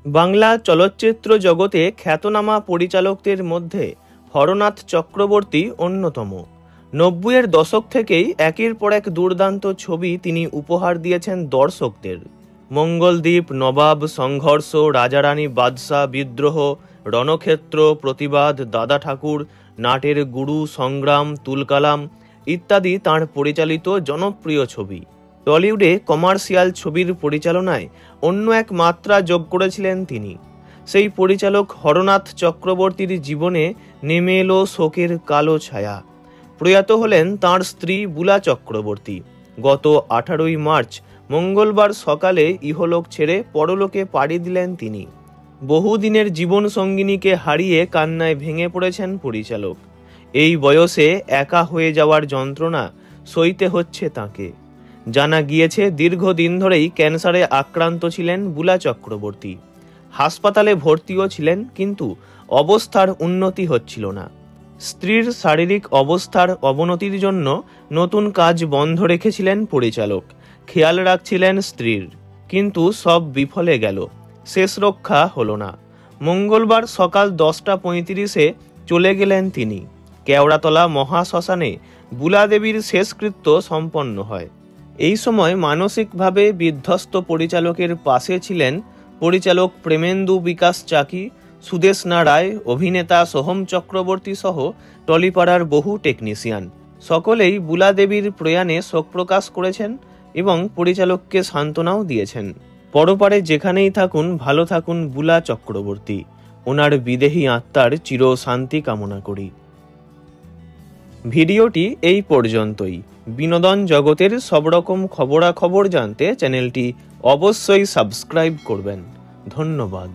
বাংলা চলচ্চিত্র জগতে খ্যাতনামা পরিচালকদের মধ্যে হরনাথ চক্রবর্তী অন্যতম। ৯০-এর দশক থেকেই একের পর এক দুর্দান্ত ছবি তিনি উপহার দিয়েছেন দর্শকদের। মঙ্গলদ্বীপ, নবাব, সংঘর্ষ, রাজারানী বাদশা, বিদ্রোহ, রণক্ষেত্র, প্রতিবাদ, দাদা ঠাকুর, নাটের গুরু, সংগ্রাম, তুলকালাম ইত্যাদি তাঁর পরিচালিত জনপ্রিয় ছবি। টলিউডে কমার্শিয়াল ছবির পরিচালনায় অন্য এক মাত্রা যোগ করেছিলেন তিনি। সেই পরিচালক হরনাথ চক্রবর্তীর জীবনে নেমে এলো শোকের কালো ছায়া। প্রয়াত হলেন তাঁর স্ত্রী বুলা চক্রবর্তী। গত 18ই মার্চ মঙ্গলবার সকালে ইহলোক ছেড়ে পরলোকে পাড়ি দিলেন তিনি। বহুদিনের জীবন সঙ্গিনীকে হারিয়ে কান্নায় ভেঙে পড়েছেন পরিচালক। এই বয়সে একা হয়ে যাওয়ার যন্ত্রণা সইতে হচ্ছে তাঁকে। জানা গিয়েছে, দীর্ঘদিন ধরেই ক্যান্সারে আক্রান্ত ছিলেন বুলা চক্রবর্তী। হাসপাতালে ভর্তিও ছিলেন, কিন্তু অবস্থার উন্নতি হচ্ছিল না। স্ত্রীর শারীরিক অবস্থার অবনতির জন্য নতুন কাজ বন্ধ রেখেছিলেন পরিচালক। খেয়াল রাখছিলেন স্ত্রীর, কিন্তু সব বিফলে গেল। শেষ রক্ষা হলো না। মঙ্গলবার সকাল 10টা 35-এ চলে গেলেন তিনি। কেওড়াতলা মহাশ্মশানে বুলা দেবীর শেষকৃত্য সম্পন্ন হয়। এই সময় মানসিকভাবে বিধ্বস্ত পরিচালকের পাশে ছিলেন পরিচালক প্রেমেন্দু বিকাশ চাকি, সুদেষ্ণা রায়, অভিনেতা সোহম চক্রবর্তী সহ টলিপাড়ার বহু টেকনিশিয়ান। সকলেই বুলা দেবীর প্রয়াণে শোক প্রকাশ করেছেন এবং পরিচালককে সান্ত্বনাও দিয়েছেন। পরপারে যেখানেই থাকুন, ভালো থাকুন বুলা চক্রবর্তী। ওনার বিদেহী আত্মার চির শান্তি কামনা করি। ভিডিওটি এই পর্যন্তই। বিনোদন জগতের সব রকম খবরাখবর জানতে চ্যানেলটি অবশ্যই সাবস্ক্রাইব করবেন। ধন্যবাদ।